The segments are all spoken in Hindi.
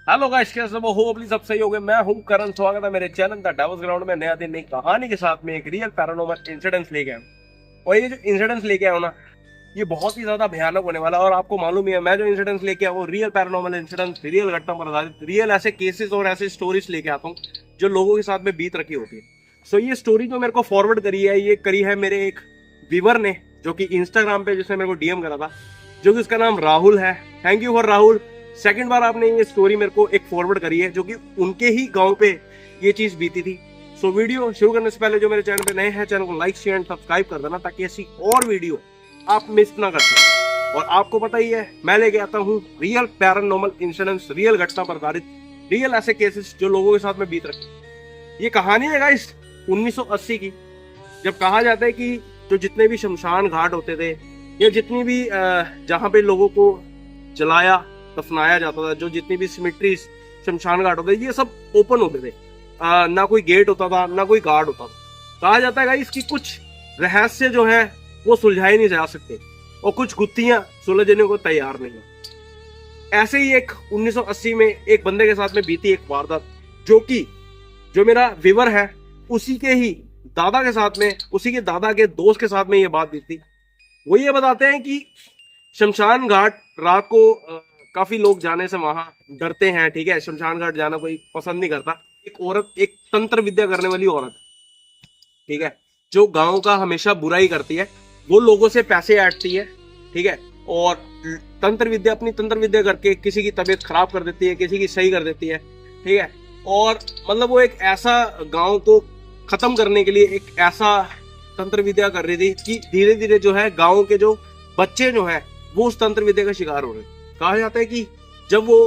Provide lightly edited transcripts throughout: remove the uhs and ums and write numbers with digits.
हेलो गाइस, कैसे हो? होपली सब सही हो गए। मैं हूं करण, स्वागत है मेरे चैनल द डेविल्स ग्राउंड में। नया दिन नई कहानी के साथ में एक रियल पैरानॉर्मल इंसिडेंस लेके आया हूं। और ये जो इंसिडेंस लेके आया हूं ना, ये बहुत ही ज्यादा भयानक होने वाला है। और आपको मालूम ही है, मैं जो इंसिडेंस लेके आया वो रियल पैरानॉर्मल इंसिडेंस, रियल घटना पर आधारित, रियल ऐसे केसेस और ऐसे स्टोरीज लेके आता हूँ जो लोगों के साथ में बीत रखी होती है। सो ये स्टोरी जो मेरे को फॉरवर्ड करी है, ये करी है मेरे एक व्यूवर ने, जो कि इंस्टाग्राम पे जिसने मेरे को डीएम करा था, जो कि उसका नाम राहुल है। Thank you for Rahul. Second बार आपने ये स्टोरी मेरे को एक फॉरवर्ड करी है, जो कि उनके ही गांव पे ये चीज बीती थी। सो वीडियो शुरू करने से पहले जो मेरे चैनल पे नए हैं, चैनल को लाइक शेयर एंड सब्सक्राइब कर देना, ताकि ऐसी और वीडियो आप मिस ना कर सकें। और आपको पता ही है, मैं लेके आता हूँ रियल पैरानॉर्मल इंसिडेंट्स, रियल घटना पर आधारित, रियल ऐसे केसेस जो लोगों के साथ में बीत रखे। ये कहानी है गाइस 1980 की, जब कहा जाता है कि जो जितने भी शमशान घाट होते थे, या जितनी भी जहाँ पे लोगों को जलाया दफनाया जाता था, जो जितनी भी सिमिट्रीज शमशान घाट होते थे, ये सब ओपन होते थे। ना कोई गेट होता था, ना कोई गार्ड होता था। कहा जाता है इसकी कुछ रहस्य जो है वो सुलझाए नहीं जा सकते, और कुछ गुत्थियां सुलझने को तैयार नहीं है। ऐसे ही एक 1980 में एक बंदे के साथ में बीती एक वारदात, जो मेरा व्यूअर है, उसी के ही दादा के साथ में, उसी के दादा के दोस्त के साथ में ये बात बीती। वो ये बताते हैं कि शमशान घाट रात को काफी लोग जाने से वहां डरते हैं। ठीक है, शमशान घाट जाना कोई पसंद नहीं करता। एक औरत, एक तंत्र विद्या करने वाली औरत, ठीक है, जो गांव का हमेशा बुराई करती है, वो लोगों से पैसे ऐंठती है। ठीक है, और अपनी तंत्र विद्या करके किसी की तबीयत खराब कर देती है, किसी की सही कर देती है। ठीक है, और मतलब वो एक ऐसा गांव को खत्म करने के लिए एक ऐसा तंत्र विद्या कर रही थी कि धीरे धीरे जो है गांव के जो बच्चे जो है वो उस तंत्र विद्या का शिकार हो रहे। कहा जाता है कि जब वो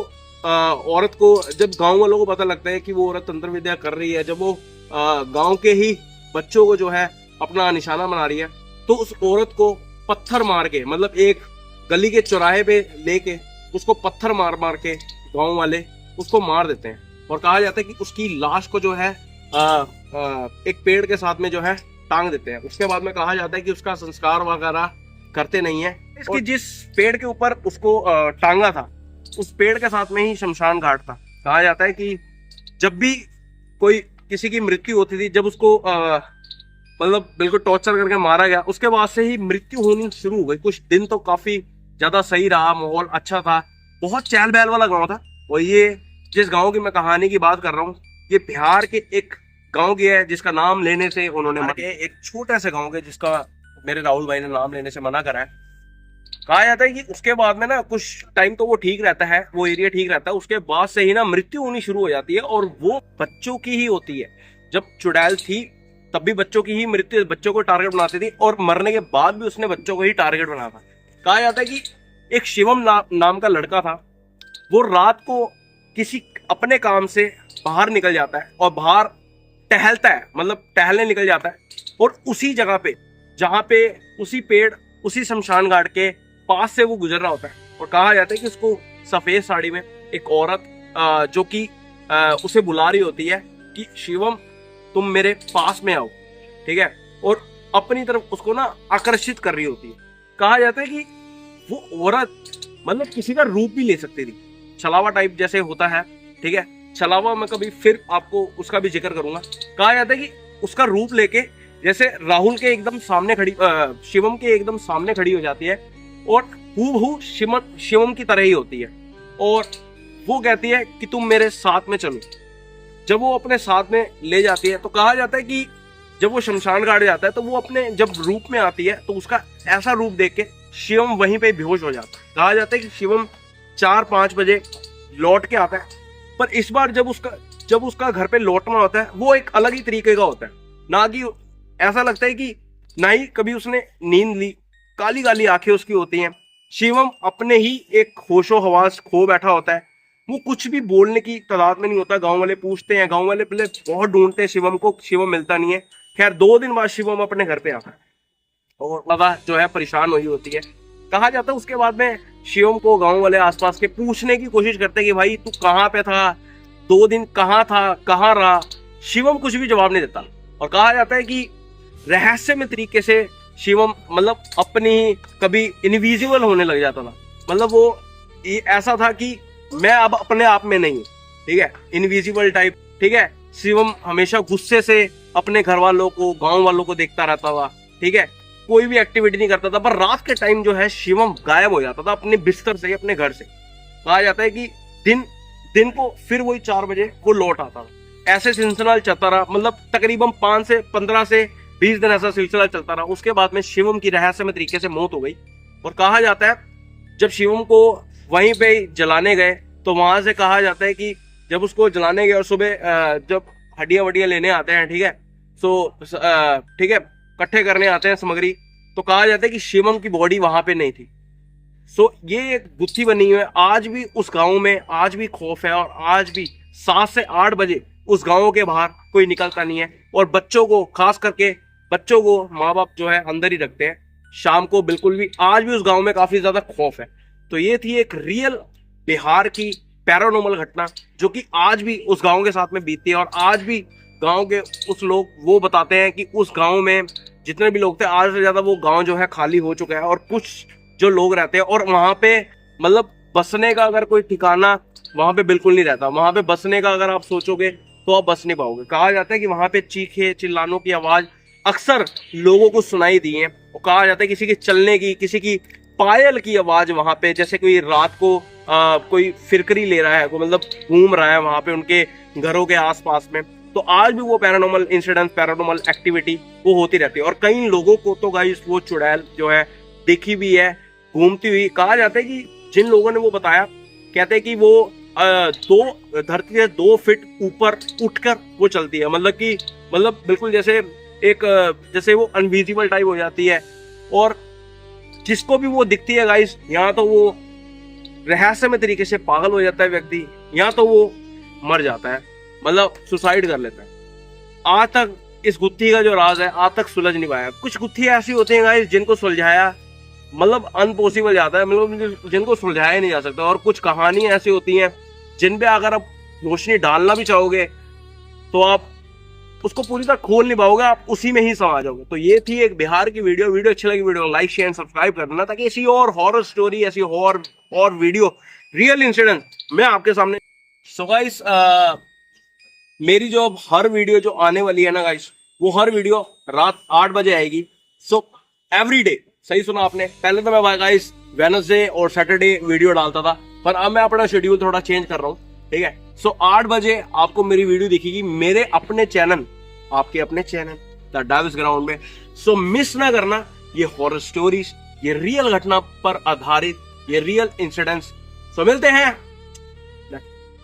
औरत को, जब गांव वालों को पता लगता है कि वो औरत तंत्र विद्या कर रही है, जब वो गांव के ही बच्चों को जो है अपना निशाना बना रही है, तो उस औरत को पत्थर मार के, मतलब एक गली के चौराहे पे लेके उसको पत्थर मार मार के गांव वाले उसको मार देते हैं। और कहा जाता है कि उसकी लाश को जो है एक पेड़ के साथ में जो है टांग देते हैं। उसके बाद में कहा जाता है कि उसका संस्कार वगैरह करते नहीं है। इसकी जिस पेड़ के ऊपर उसको टांगा था, उस पेड़ के साथ में ही शमशान घाट था। कहा जाता है कि जब भी कोई किसी की मृत्यु होती थी, जब उसको मतलब बिल्कुल टॉर्चर करके मारा गया, उसके बाद से ही मृत्यु होनी शुरू हो गई। कुछ दिन तो काफी ज्यादा सही रहा, माहौल अच्छा था, बहुत चहल पहल वाला गाँव था। और ये जिस गाँव की मैं कहानी की बात कर रहा हूँ, ये बिहार के एक गाँव की है, जिसका नाम लेने से उन्होंने एक छोटे से गाँव के, जिसका मेरे राहुल भाई ने नाम लेने से मना करा है। कहा जाता है कि उसके बाद में ना कुछ टाइम तो वो ठीक रहता है, वो एरिया ठीक रहता है, उसके बाद से ही ना मृत्यु होनी शुरू हो जाती है, और वो बच्चों की ही होती है। जब चुड़ैल थी तब भी बच्चों की ही मृत्यु, बच्चों को टारगेट बनाती थी, और मरने के बाद भी उसने बच्चों को ही टारगेट बनाया था। कहा जाता है कि एक शिवम नाम का लड़का था, वो रात को किसी अपने काम से बाहर निकल जाता है, और बाहर टहलता है, मतलब टहलने निकल जाता है, और उसी जगह पे जहाँ पे उसी पेड़, उसी शमशान घाट के पास से वो गुजर रहा होता है। और कहा जाता है कि उसको सफेद साड़ी में एक औरत जो कि उसे बुला रही होती है कि शिवम तुम मेरे पास में आओ। ठीक है, और अपनी तरफ उसको ना आकर्षित कर रही होती है। कहा जाता है कि वो औरत मतलब किसी का रूप भी ले सकती थी, छलावा टाइप जैसे होता है। ठीक है, छलावा मैं कभी फिर आपको उसका भी जिक्र करूंगा। कहा जाता है कि उसका रूप लेके जैसे राहुल के एकदम सामने खड़ी, शिवम के एकदम सामने खड़ी हो जाती है, और हूबहू शिवम की तरह ही होती है। और वो कहती है कि तुम मेरे साथ में चलो। जब वो अपने साथ में ले जाती है, तो कहा जाता है कि जब वो शमशान घाट जाता है, तो वो अपने जब रूप में आती है, तो उसका ऐसा रूप देख के शिवम वहीं पे बेहोश हो जाता है। कहा जाता है कि शिवम 4-5 बजे लौट के आता है, पर इस बार जब उसका घर पे लौटना होता है, वो एक अलग ही तरीके का होता है। ना कि ऐसा लगता है कि ना ही कभी उसने नींद ली, काली काली आंखें उसकी होती हैं। शिवम अपने ही एक होशो हवास खो बैठा होता है, वो कुछ भी बोलने की तादाद में नहीं होता। गांव वाले पूछते हैं, गांव वाले पहले बहुत ढूंढते हैं शिवम को, शिवम मिलता नहीं है। खैर 2 दिन बाद शिवम अपने घर पे आता है, और बाबा जो है परेशान हुई होती है। कहा जाता है उसके बाद में शिवम को गांव वाले आसपास के पूछने की कोशिश करते हैं कि भाई तू कहाँ पे था, 2 दिन कहाँ था, कहाँ रहा। शिवम कुछ भी जवाब नहीं देता। और कहा जाता है कि रहस्यमय तरीके से शिवम मतलब अपनी कभी इनविजिबल होने लग जाता था। मतलब वो ये ऐसा था कि मैं अब अपने आप में नहीं हूँ, ठीक है, इनविजिबल टाइप, ठीक है। शिवम हमेशा गुस्से से अपने घर वालों को, गांव वालों को देखता रहता था, ठीक है, कोई भी एक्टिविटी नहीं करता था। पर रात के टाइम जो है शिवम गायब हो जाता था अपने बिस्तर से, अपने घर से। कहा जाता है कि दिन को फिर वही 4 बजे वो लौट आता था। ऐसे सिलसिला चलता रहा, मतलब तकरीबन 5 से 15 से 20 दिन ऐसा सिलसिला चलता रहा। उसके बाद में शिवम की रहस्यमय तरीके से मौत हो गई। और कहा जाता है जब शिवम को वहीं पे जलाने गए तो वहां से कहा जाता है कि जब उसको जलाने गए और सुबह जब हड्डियां वड्डियां लेने आते हैं, ठीक है, तो ठीक है, इकट्ठे करने आते हैं सामग्री, तो कहा जाता है कि शिवम की बॉडी वहां पे नहीं थी। सो ये एक गुत्थी बनी हुई है। आज भी उस गांव में आज भी खौफ है, और आज भी 7 से 8 बजे उस गांव के बाहर कोई निकलता नहीं है। और बच्चों को, खास करके बच्चों को माँ बाप जो है अंदर ही रखते हैं शाम को। बिल्कुल भी आज भी उस गांव में काफी ज्यादा खौफ है। तो ये थी एक रियल बिहार की पैरानॉर्मल घटना जो कि आज भी उस गांव के साथ में बीतती है। और आज भी गांव के उस लोग वो बताते हैं कि उस गांव में जितने भी लोग थे, आज से ज्यादा वो गांव जो है खाली हो चुका है, और कुछ जो लोग रहते हैं, और वहां पे मतलब बसने का अगर कोई ठिकाना वहां पे बिल्कुल नहीं रहता। वहां पे बसने का अगर आप सोचोगे तो आप बस नहीं पाओगे। कहा जाता है कि वहां पे चीखे चिल्लानों की आवाज अक्सर लोगों को सुनाई दी है। और कहा जाता है किसी के चलने की, किसी की पायल की आवाज वहां पे, जैसे कोई रात को कोई फिरकरी ले रहा है, कोई मतलब घूम रहा है वहां पे उनके घरों के आसपास में। तो आज भी वो पैरानॉर्मल इंसिडेंट, पैरानॉर्मल एक्टिविटी वो होती रहती है। और कई लोगों को तो गाइस वो चुड़ैल जो है दिखी भी है घूमती हुई। कहा जाता है कि जिन लोगों ने वो बताया, कहते हैं कि वो धरती से 2 फीट ऊपर उठकर वो चलती है। मतलब बिल्कुल जैसे वो अनविजिबल टाइप हो जाती है। और जिसको भी वो दिखती है गाइस, यहाँ तो वो रहस्यमय तरीके से पागल हो जाता है व्यक्ति, या तो वो मर जाता है, मतलब सुसाइड कर लेता है। आज तक इस गुत्थी का जो राज है आज तक सुलझ नहीं पाया। कुछ गुत्थी ऐसी होती हैं गाइस जिनको सुलझाया मतलब अनपॉसिबल जाता है, मतलब जिनको सुलझाया नहीं जा सकता। और कुछ कहानी ऐसी होती हैं जिन पे अगर आप रोशनी डालना भी चाहोगे तो आप उसको पूरी तरह खोल नहीं पाओगे, आप उसी में ही समा जाओगे। तो ये थी एक बिहार की वीडियो अच्छी लगी वीडियो को लाइक शेयर सब्सक्राइब करना, ताकि ऐसी और हॉरर स्टोरी, ऐसी और वीडियो, रियल इंसिडेंट मैं आपके सामने। सो गाइस मेरी जो हर वीडियो जो आने वाली है ना गाइस, वो हर वीडियो रात 8 बजे आएगी। सो एवरी डे, सही सुना आपने, पहले तो मैं गाइस वेडनेसडे और सैटरडे वीडियो डालता था, पर अब मैं अपना शेड्यूल थोड़ा चेंज कर रहा हूँ, ठीक है। सो 8 बजे आपको मेरी वीडियो दिखेगी मेरे अपने चैनल, आपके अपने चैनल द डेविल्स ग्राउंड में। सो मिस ना करना ये हॉरर स्टोरीज, ये रियल घटना पर आधारित, ये रियल इंसिडेंट्स। सो मिलते हैं